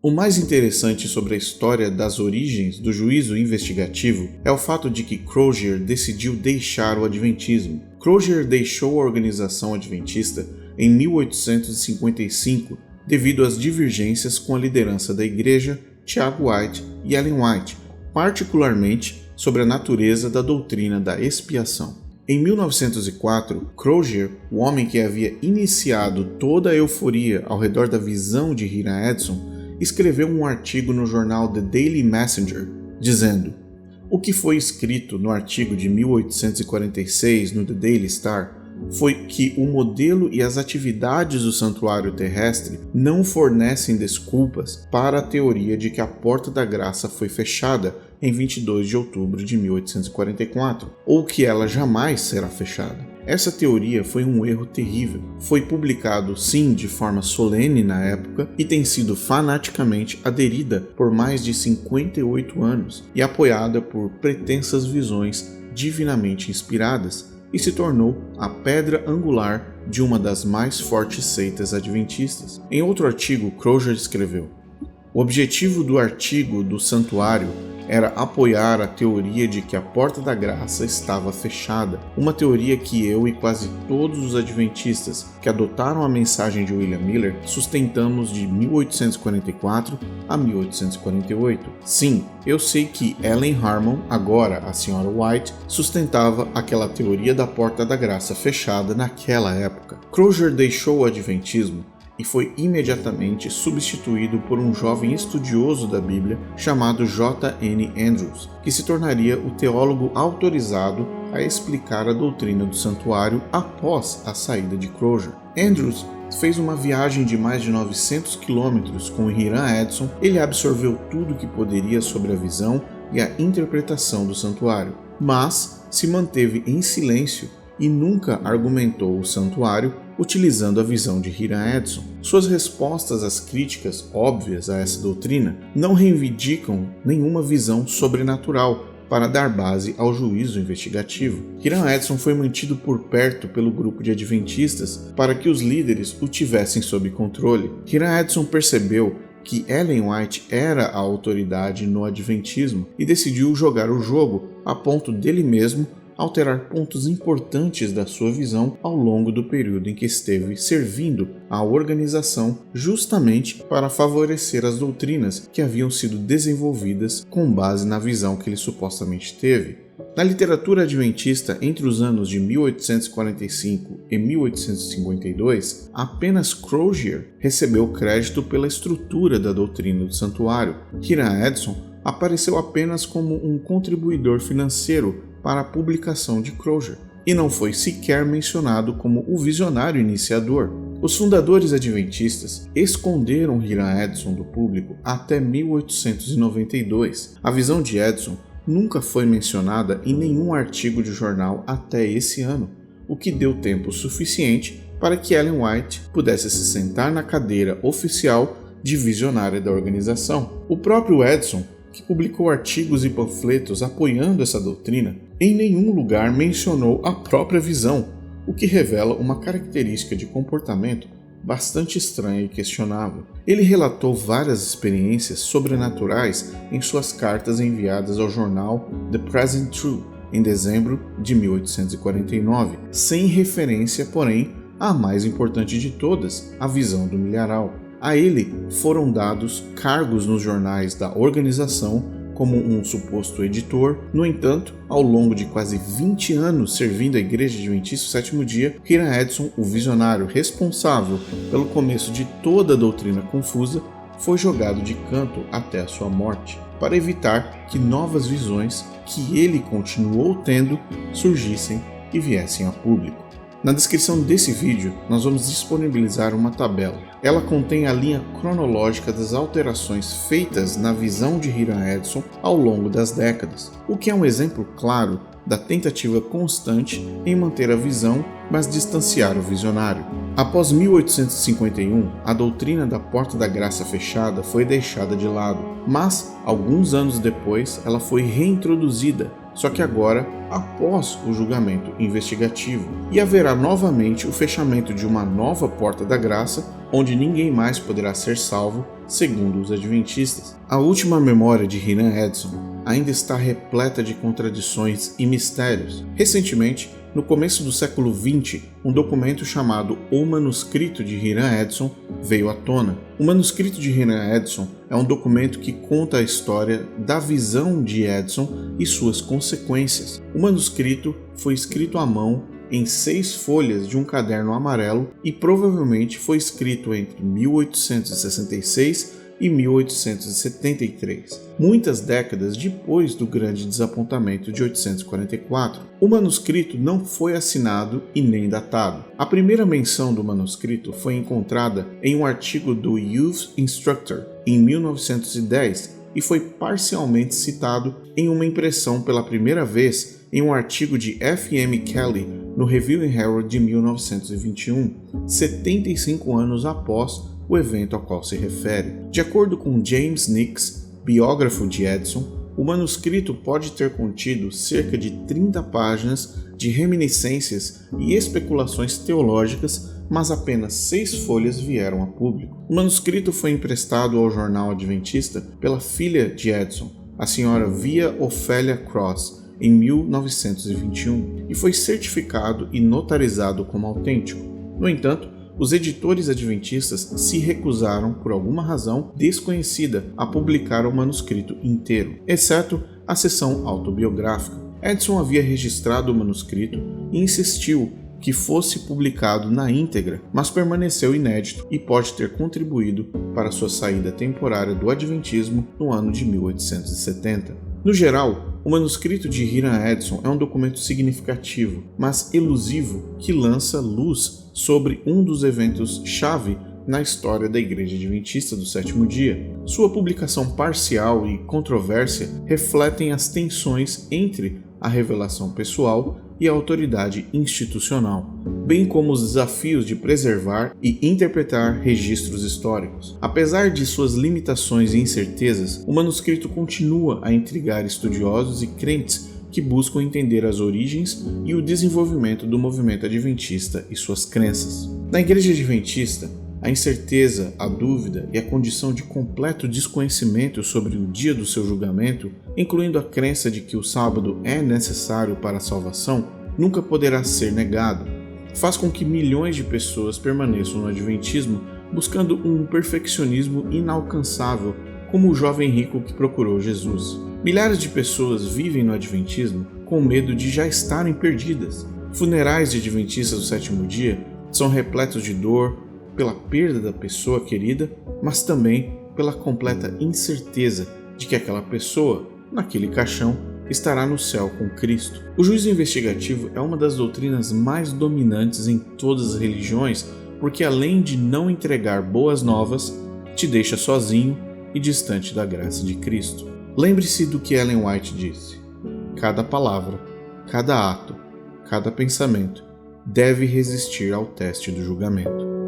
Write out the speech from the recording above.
O mais interessante sobre a história das origens do juízo investigativo é o fato de que Crozier decidiu deixar o adventismo. Crozier deixou a organização adventista em 1855 devido às divergências com a liderança da igreja, Tiago White e Ellen White, particularmente sobre a natureza da doutrina da expiação. Em 1904, Crozier, o homem que havia iniciado toda a euforia ao redor da visão de Hiram Edson, escreveu um artigo no jornal The Daily Messenger, dizendo: "O que foi escrito no artigo de 1846 no The Daily Star foi que o modelo e as atividades do santuário terrestre não fornecem desculpas para a teoria de que a porta da graça foi fechada em 22 de outubro de 1844, ou que ela jamais será fechada. Essa teoria foi um erro terrível. Foi publicado, sim, de forma solene na época e tem sido fanaticamente aderida por mais de 58 anos e apoiada por pretensas visões divinamente inspiradas, e se tornou a pedra angular de uma das mais fortes seitas adventistas." Em outro artigo, Crozier escreveu: "O objetivo do artigo do santuário era apoiar a teoria de que a porta da graça estava fechada, uma teoria que eu e quase todos os adventistas que adotaram a mensagem de William Miller sustentamos de 1844 a 1848. Sim, eu sei que Ellen Harmon, agora a Sra. White, sustentava aquela teoria da porta da graça fechada naquela época." Crozier deixou o adventismo e foi imediatamente substituído por um jovem estudioso da Bíblia chamado J. N. Andrews, que se tornaria o teólogo autorizado a explicar a doutrina do santuário após a saída de Crozier. Andrews fez uma viagem de mais de 900 quilômetros com Hiram Edson. Ele absorveu tudo o que poderia sobre a visão e a interpretação do santuário, mas se manteve em silêncio e nunca argumentou o santuário utilizando a visão de Hiram Edson. Suas respostas às críticas óbvias a essa doutrina não reivindicam nenhuma visão sobrenatural para dar base ao juízo investigativo. Hiram Edson foi mantido por perto pelo grupo de adventistas para que os líderes o tivessem sob controle. Hiram Edson percebeu que Ellen White era a autoridade no adventismo e decidiu jogar o jogo a ponto dele mesmo alterar pontos importantes da sua visão ao longo do período em que esteve servindo à organização, justamente para favorecer as doutrinas que haviam sido desenvolvidas com base na visão que ele supostamente teve. Na literatura adventista, entre os anos de 1845 e 1852, apenas Crozier recebeu crédito pela estrutura da doutrina do santuário. Hiram Edson apareceu apenas como um contribuidor financeiro para a publicação de Crozier, e não foi sequer mencionado como o visionário iniciador. Os fundadores adventistas esconderam Hiram Edson do público até 1892. A visão de Edson nunca foi mencionada em nenhum artigo de jornal até esse ano, o que deu tempo suficiente para que Ellen White pudesse se sentar na cadeira oficial de visionária da organização. O próprio Edson, que publicou artigos e panfletos apoiando essa doutrina, em nenhum lugar mencionou a própria visão, o que revela uma característica de comportamento bastante estranha e questionável. Ele relatou várias experiências sobrenaturais em suas cartas enviadas ao jornal The Present Truth, em dezembro de 1849, sem referência, porém, à mais importante de todas, a visão do milharal. A ele foram dados cargos nos jornais da organização como um suposto editor. No entanto, ao longo de quase 20 anos servindo a Igreja Adventista do Sétimo Dia, Hiram Edson, o visionário responsável pelo começo de toda a doutrina confusa, foi jogado de canto até a sua morte, para evitar que novas visões que ele continuou tendo surgissem e viessem a público. Na descrição desse vídeo, nós vamos disponibilizar uma tabela. Ela contém a linha cronológica das alterações feitas na visão de Hiram Edson ao longo das décadas, o que é um exemplo claro da tentativa constante em manter a visão, mas distanciar o visionário. Após 1851, a doutrina da Porta da Graça Fechada foi deixada de lado, mas, alguns anos depois, ela foi reintroduzida, só que agora após o julgamento investigativo, e haverá novamente o fechamento de uma nova Porta da Graça, onde ninguém mais poderá ser salvo segundo os adventistas. A última memória de Hiram Edson ainda está repleta de contradições e mistérios. Recentemente, no começo do século XX, um documento chamado O Manuscrito de Hiram Edson veio à tona. O Manuscrito de Hiram Edson é um documento que conta a história da visão de Edson e suas consequências. O manuscrito foi escrito à mão em 6 folhas de um caderno amarelo e provavelmente foi escrito entre 1866 e 1873, muitas décadas depois do grande desapontamento de 844. O manuscrito não foi assinado e nem datado. A primeira menção do manuscrito foi encontrada em um artigo do Youth Instructor, em 1910, e foi parcialmente citado em uma impressão pela primeira vez em um artigo de F. M. Kelly no Review and Herald de 1921, 75 anos após o evento ao qual se refere. De acordo com James Nix, biógrafo de Edson, o manuscrito pode ter contido cerca de 30 páginas de reminiscências e especulações teológicas, mas apenas 6 folhas vieram a público. O manuscrito foi emprestado ao jornal adventista pela filha de Edson, a senhora Via Ophelia Cross, em 1921, e foi certificado e notarizado como autêntico. No entanto, os editores adventistas se recusaram, por alguma razão desconhecida, a publicar o manuscrito inteiro, exceto a seção autobiográfica. Edson havia registrado o manuscrito e insistiu que fosse publicado na íntegra, mas permaneceu inédito e pode ter contribuído para sua saída temporária do adventismo no ano de 1870. No geral, o manuscrito de Hiram Edson é um documento significativo, mas elusivo, que lança luz sobre um dos eventos-chave na história da Igreja Adventista do Sétimo Dia. Sua publicação parcial e controvérsia refletem as tensões entre a revelação pessoal e a autoridade institucional, bem como os desafios de preservar e interpretar registros históricos. Apesar de suas limitações e incertezas, o manuscrito continua a intrigar estudiosos e crentes que buscam entender as origens e o desenvolvimento do movimento adventista e suas crenças. Na Igreja Adventista, a incerteza, a dúvida e a condição de completo desconhecimento sobre o dia do seu julgamento, incluindo a crença de que o sábado é necessário para a salvação, nunca poderá ser negado. Faz com que milhões de pessoas permaneçam no adventismo buscando um perfeccionismo inalcançável, como o jovem rico que procurou Jesus. Milhares de pessoas vivem no adventismo com medo de já estarem perdidas. Funerais de adventistas do sétimo dia são repletos de dor, pela perda da pessoa querida, mas também pela completa incerteza de que aquela pessoa, naquele caixão, estará no céu com Cristo. O juízo investigativo é uma das doutrinas mais dominantes em todas as religiões, porque além de não entregar boas novas, te deixa sozinho e distante da graça de Cristo. Lembre-se do que Ellen White disse: cada palavra, cada ato, cada pensamento deve resistir ao teste do julgamento.